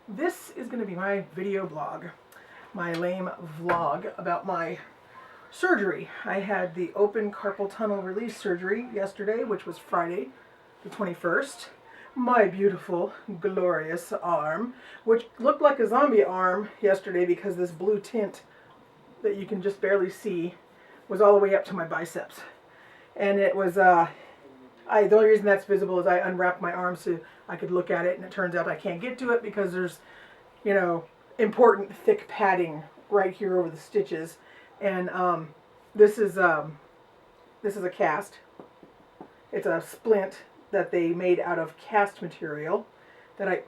This is going to be my video blog, my lame vlog about my surgery. I had the open carpal tunnel release surgery yesterday, which was Friday the 21st. My beautiful, glorious arm, which looked like a zombie arm yesterday because this blue tint that you can just barely see was all the way up to my biceps. And it was, the only reason that's visible is I unwrapped my arm so I could look at it, and it turns out I can't get to it because there's, important thick padding right here over the stitches. And this is a cast. It's a splint that they made out of cast material that I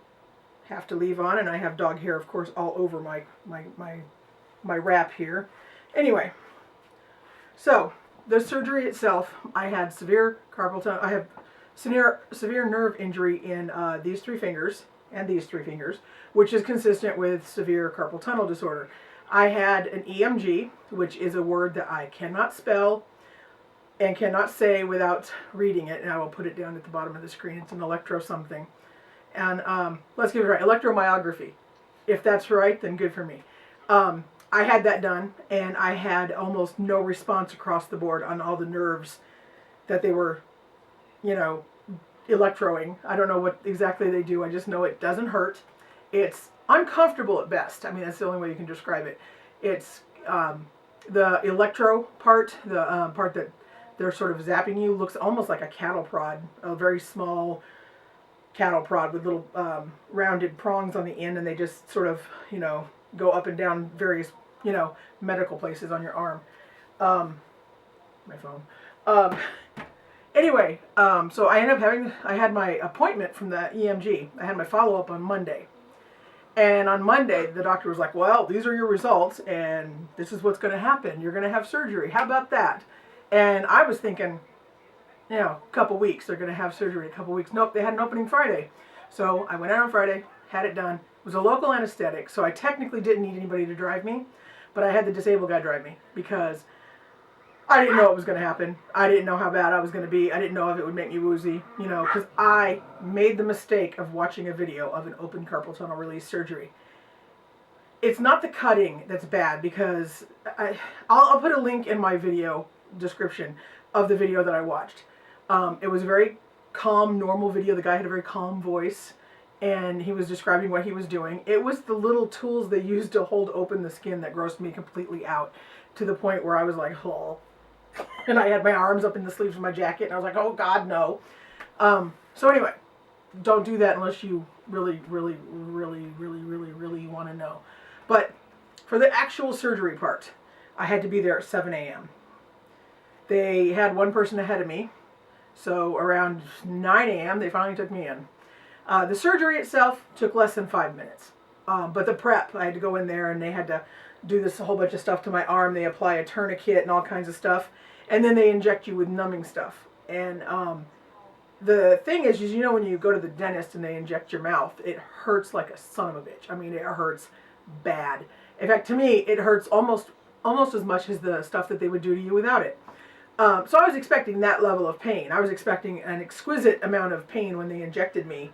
have to leave on, and I have dog hair, of course, all over my wrap here. Anyway, so the surgery itself, I had severe carpal tunnel. I have severe nerve injury in these three fingers and these three fingers, which is consistent with severe carpal tunnel disorder. I had an EMG, which is a word that I cannot spell and cannot say without reading it, and I will put it down at the bottom of the screen. It's an electro something. And let's give it right, electromyography. If that's right, then good for me. I had that done, and I had almost no response across the board on all the nerves that they were, electroing. I don't know what exactly they do. I just know it doesn't hurt. It's uncomfortable at best. I mean, that's the only way you can describe it. It's the electro part, the part that they're sort of zapping you, looks almost like a cattle prod, a very small cattle prod with little rounded prongs on the end, and they just sort of, go up and down various, medical places on your arm. My phone. Anyway, so I ended up I had my appointment from the EMG. I had my follow-up on Monday. And on Monday, the doctor was like, well, these are your results, and this is what's going to happen. You're going to have surgery. How about that? And I was thinking, a couple weeks. They're going to have surgery in a couple weeks. Nope, they had an opening Friday. So I went out on Friday, had it done. It was a local anesthetic, so I technically didn't need anybody to drive me, but I had the disabled guy drive me because I didn't know what was going to happen. I didn't know how bad I was going to be. I didn't know if it would make me woozy, because I made the mistake of watching a video of an open carpal tunnel release surgery. It's not the cutting that's bad, because I'll put a link in my video description of the video that I watched. It was a very calm, normal video. The guy had a very calm voice, and he was describing what he was doing. It was the little tools they used to hold open the skin that grossed me completely out, to the point where I was like, oh. And I had my arms up in the sleeves of my jacket, and I was like, oh God, no. So anyway, don't do that unless you really, really, really, really, really, really want to know. But for the actual surgery part, I had to be there at 7 a.m. They had one person ahead of me, so around 9 a.m. they finally took me in. The surgery itself took less than 5 minutes, but the prep, I had to go in there, and they had to do this whole bunch of stuff to my arm. They apply a tourniquet and all kinds of stuff, and then they inject you with numbing stuff. And the thing is, when you go to the dentist and they inject your mouth, it hurts like a son of a bitch. I mean, it hurts bad. In fact, to me, it hurts almost as much as the stuff that they would do to you without it. So I was expecting that level of pain. I was expecting an exquisite amount of pain when they injected me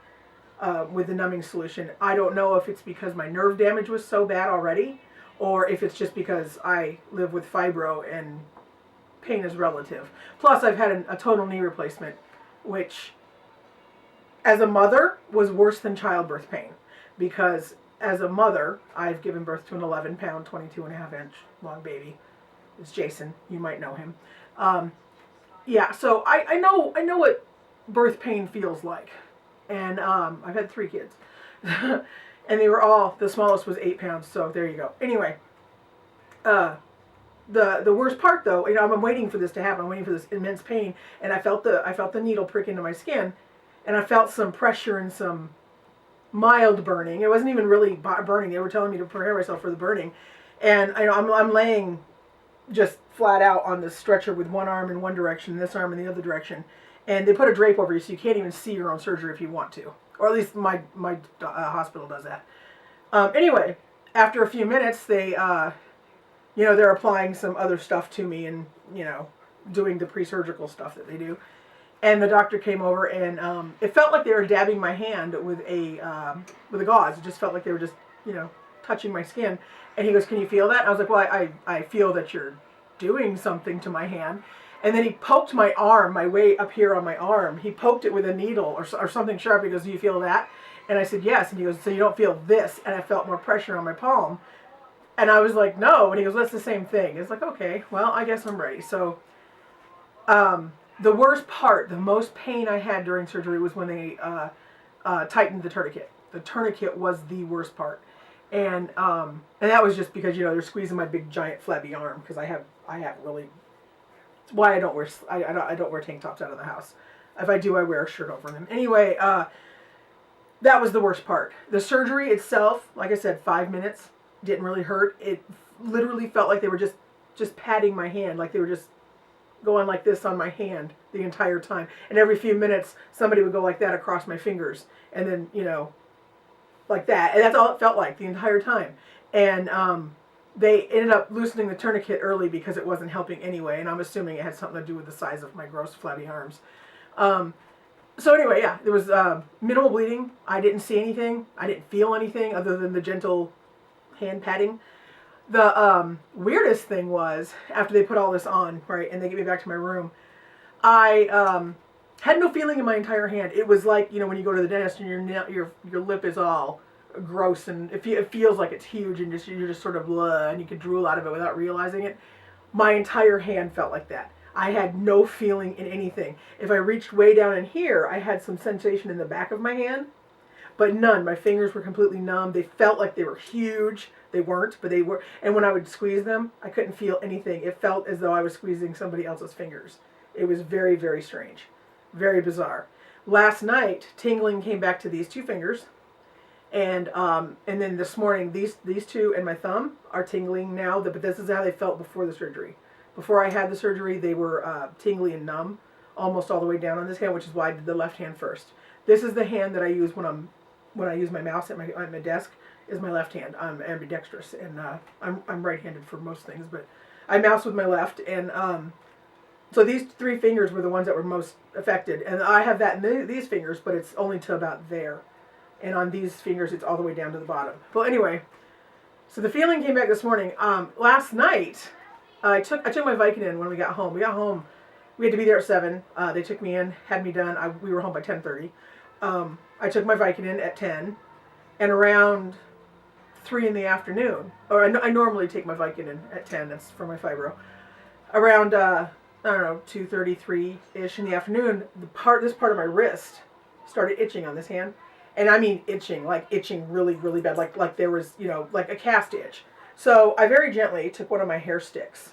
with the numbing solution. I don't know if it's because my nerve damage was so bad already, or if it's just because I live with fibro and pain is relative. Plus, I've had a total knee replacement, which, as a mother, was worse than childbirth pain. Because as a mother, I've given birth to an 11-pound, 22.5-inch long baby. It's Jason. You might know him. So I know what birth pain feels like. And I've had 3 kids. And they were all, the smallest was 8 pounds, so there you go. Anyway, the worst part though, I'm waiting for this to happen. I'm waiting for this immense pain, and I felt the needle prick into my skin, and I felt some pressure and some mild burning. It wasn't even really burning. They were telling me to prepare myself for the burning, and I'm laying just flat out on the stretcher with one arm in one direction, this arm in the other direction, and they put a drape over you so you can't even see your own surgery if you want to. Or at least my hospital does that. Anyway, after a few minutes, they're applying some other stuff to me and, doing the pre-surgical stuff that they do. And the doctor came over, and it felt like they were dabbing my hand with a gauze. It just felt like they were just, touching my skin. And he goes, "Can you feel that?" And I was like, "Well, I feel that you're doing something to my hand." And then he poked my arm, my way up here on my arm. He poked it with a needle or something sharp. He goes, "Do you feel that?" And I said, "Yes." And he goes, "So you don't feel this?" And I felt more pressure on my palm. And I was like, "No." And he goes, "That's the same thing." It's like, okay, well, I guess I'm ready. So the worst part, the most pain I had during surgery was when they tightened the tourniquet. The tourniquet was the worst part. And that was just because, they're squeezing my big, giant, flabby arm, because I have really... It's why I don't wear tank tops out of the house. If I do, I wear a shirt over them. Anyway, that was the worst part. The surgery itself, like I said, 5 minutes, didn't really hurt. It literally felt like they were just patting my hand, like they were just going like this on my hand the entire time. And every few minutes, somebody would go like that across my fingers, and then, like that. And that's all it felt like the entire time. And they ended up loosening the tourniquet early because it wasn't helping anyway, and I'm assuming it had something to do with the size of my gross flabby arms. So anyway, yeah, there was minimal bleeding. I didn't see anything. I didn't feel anything other than the gentle hand patting. The weirdest thing was, after they put all this on, right, and they get me back to my room, I had no feeling in my entire hand. It was like, when you go to the dentist and your lip is all gross, and it feels like it's huge, and you're just sort of blah, and you can drool out of it without realizing it. My entire hand felt like that. I had no feeling in anything. If I reached way down in here, I had some sensation in the back of my hand, but none. My fingers were completely numb. They felt like they were huge. They weren't, but they were. And when I would squeeze them, I couldn't feel anything. It felt as though I was squeezing somebody else's fingers. It was very, very strange. Very bizarre. Last night, tingling came back to these two fingers. And then this morning, these two and my thumb are tingling now. But this is how they felt before the surgery. Before I had the surgery, they were tingly and numb, almost all the way down on this hand, which is why I did the left hand first. This is the hand that I use when I use my mouse at my desk. Is my left hand. I'm ambidextrous, and I'm right-handed for most things, but I mouse with my left. And so these three fingers were the ones that were most affected, and I have that in these fingers, but it's only to about there. And on these fingers, it's all the way down to the bottom. Well, anyway, so the feeling came back this morning. Last night, I took my Vicodin when we got home. We got home. We had to be there at 7. They took me in, had me done. We were home by 10:30. I took my Vicodin at 10, and around 3 in the afternoon, or I normally take my Vicodin at 10. That's for my fibro. Around 2:33-ish in the afternoon, this part of my wrist started itching on this hand. And I mean itching really, really bad, like there was, like a cast itch. So I very gently took one of my hair sticks,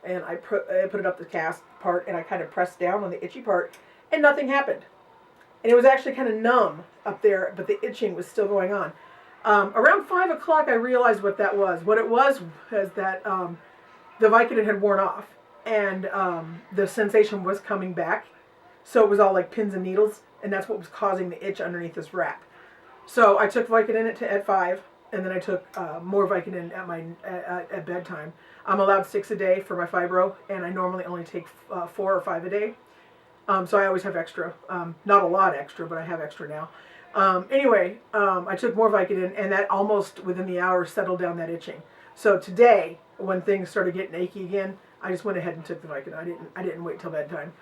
and I put it up the cast part, and I kind of pressed down on the itchy part, and nothing happened. And it was actually kind of numb up there, but the itching was still going on. Around 5 o'clock, I realized what that was. What it was that the Vicodin had worn off, and the sensation was coming back. So it was all like pins and needles, and that's what was causing the itch underneath this wrap. So I took Vicodin at 5, and then I took more Vicodin at bedtime. I'm allowed 6 a day for my fibro, and I normally only take 4 or 5 a day. So I always have extra. Not a lot extra, but I have extra now. Anyway, I took more Vicodin, and that almost within the hour settled down that itching. So today, when things started getting achy again, I just went ahead and took the Vicodin. I didn't wait till bedtime.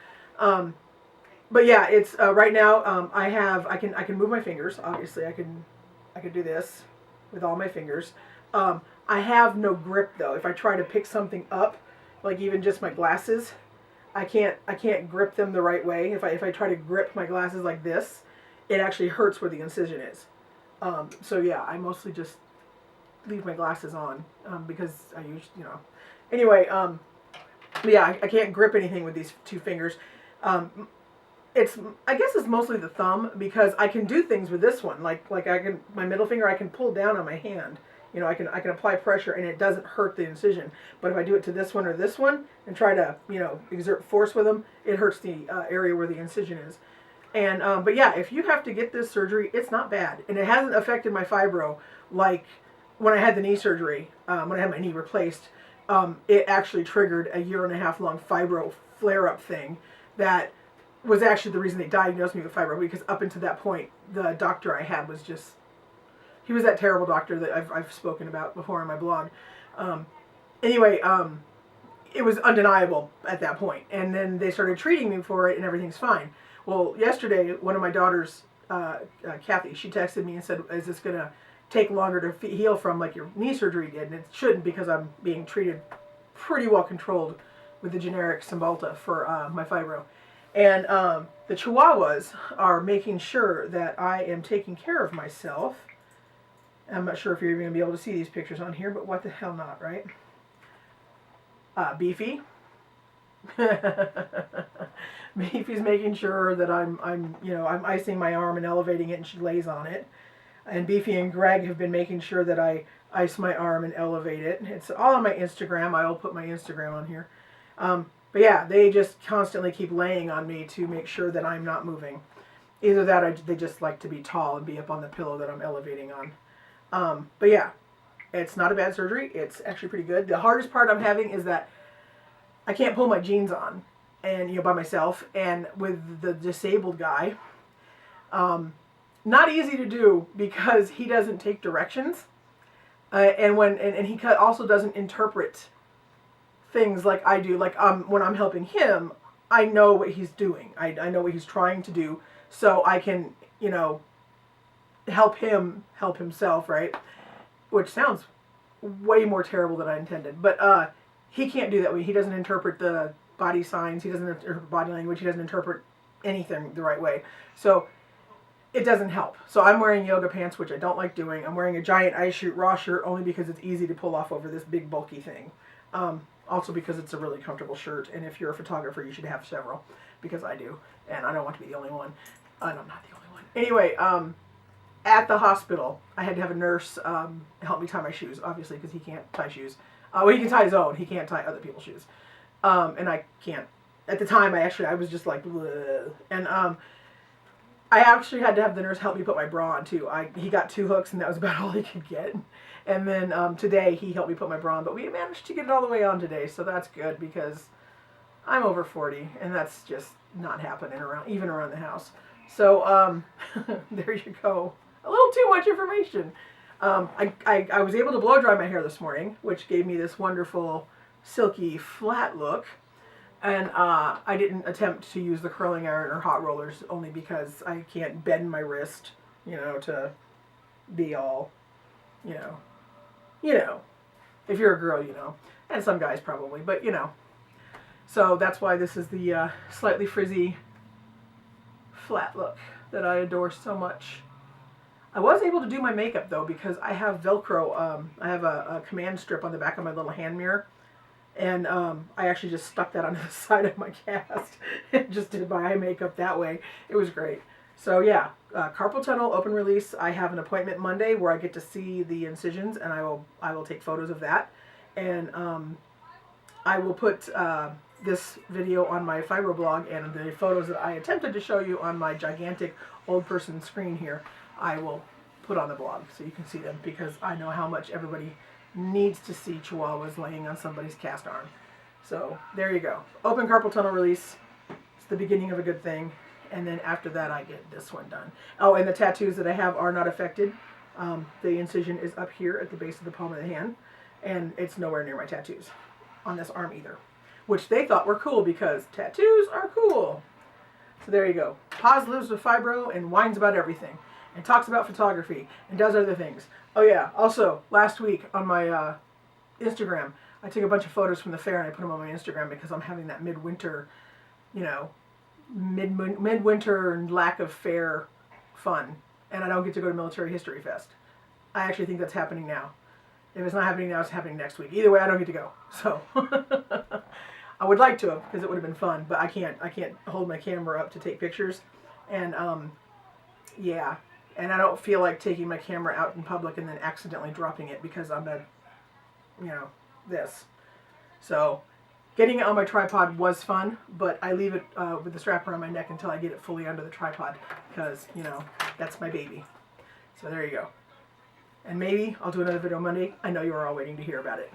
But yeah, it's right now. I can move my fingers. Obviously, I can do this with all my fingers. I have no grip though. If I try to pick something up, like even just my glasses, I can't grip them the right way. If I try to grip my glasses like this, it actually hurts where the incision is. So yeah, I mostly just leave my glasses on because I use Anyway, yeah, I can't grip anything with these two fingers. I guess it's mostly the thumb, because I can do things with this one. Like my middle finger, I can pull down on my hand. I can apply pressure, and it doesn't hurt the incision. But if I do it to this one or this one and try to exert force with them, it hurts the area where the incision is. And but yeah, if you have to get this surgery, it's not bad, and it hasn't affected my fibro like when I had the knee surgery. When I had my knee replaced, it actually triggered a 1.5 year long fibro flare-up thing that was actually the reason they diagnosed me with fibro, because up until that point, the doctor I had was just, he was that terrible doctor that I've spoken about before on my blog. Anyway, it was undeniable at that point. And then they started treating me for it and everything's fine. Well, yesterday, one of my daughters, Kathy, she texted me and said, is this going to take longer to heal from like your knee surgery did? And it shouldn't, because I'm being treated pretty well controlled with the generic Cymbalta for my fibro. And the Chihuahuas are making sure that I am taking care of myself. I'm not sure if you're even going to be able to see these pictures on here, but what the hell not, right? Beefy. Beefy's making sure that I'm icing my arm and elevating it, and she lays on it. And Beefy and Greg have been making sure that I ice my arm and elevate it. It's all on my Instagram. I will put my Instagram on here. But yeah, they just constantly keep laying on me to make sure that I'm not moving. Either that or they just like to be tall and be up on the pillow that I'm elevating on. But yeah, it's not a bad surgery. It's actually pretty good. The hardest part I'm having is that I can't pull my jeans on, and by myself, and with the disabled guy. Not easy to do because he doesn't take directions, and he also doesn't interpret things like I do. Like when I'm helping him, I know what he's doing. I know what he's trying to do, so I can help him help himself, right? Which sounds way more terrible than I intended. But he can't do that. He doesn't interpret the body signs. He doesn't interpret body language. He doesn't interpret anything the right way. So it doesn't help. So I'm wearing yoga pants, which I don't like doing. I'm wearing a giant ice chute raw shirt only because it's easy to pull off over this big bulky thing. Also because it's a really comfortable shirt, and if you're a photographer, you should have several, because I do, and I don't want to be the only one. I'm not the only one. Anyway, at the hospital, I had to have a nurse help me tie my shoes, obviously, because he can't tie shoes. Well, he can tie his own. He can't tie other people's shoes. And I can't. At the time, I was just like, bleh. And I actually had to have the nurse help me put my bra on, too. He got 2 hooks, and that was about all he could get. And then today, he helped me put my bra on. But we managed to get it all the way on today, so that's good, because I'm over 40, and that's just not happening even around the house. So there you go. A little too much information. I was able to blow dry my hair this morning, which gave me this wonderful silky flat look. And I didn't attempt to use the curling iron or hot rollers, only because I can't bend my wrist, to be all, if you're a girl, and some guys probably, but So that's why this is the slightly frizzy flat look that I adore so much. I was able to do my makeup though, because I have Velcro. I have a command strip on the back of my little hand mirror, and I actually just stuck that onto the side of my cast and just did my eye makeup that way. It was great. So yeah, carpal tunnel open release. I have an appointment Monday where I get to see the incisions, and I will take photos of that, and I will put this video on my fibro blog, and the photos that I attempted to show you on my gigantic old person screen here, I will put on the blog so you can see them, because I know how much everybody needs to see Chihuahuas laying on somebody's cast arm. So there you go. Open carpal tunnel release. It's the beginning of a good thing. And then after that, I get this one done. Oh, and the tattoos that I have are not affected. The incision is up here at the base of the palm of the hand, and it's nowhere near my tattoos on this arm either, which they thought were cool because tattoos are cool. So there you go. Paz lives with fibro and whines about everything, and talks about photography, and does other things. Oh yeah, also, last week on my Instagram, I took a bunch of photos from the fair and I put them on my Instagram because I'm having that midwinter, midwinter and lack of fair fun. And I don't get to go to Military History Fest. I actually think that's happening now. If it's not happening now, it's happening next week. Either way, I don't get to go. So, I would like to have, because it would have been fun, but I can't hold my camera up to take pictures. And, yeah. And I don't feel like taking my camera out in public and then accidentally dropping it because I'm this. So, getting it on my tripod was fun, but I leave it with the strap around my neck until I get it fully under the tripod because, that's my baby. So there you go. And maybe I'll do another video Monday. I know you are all waiting to hear about it.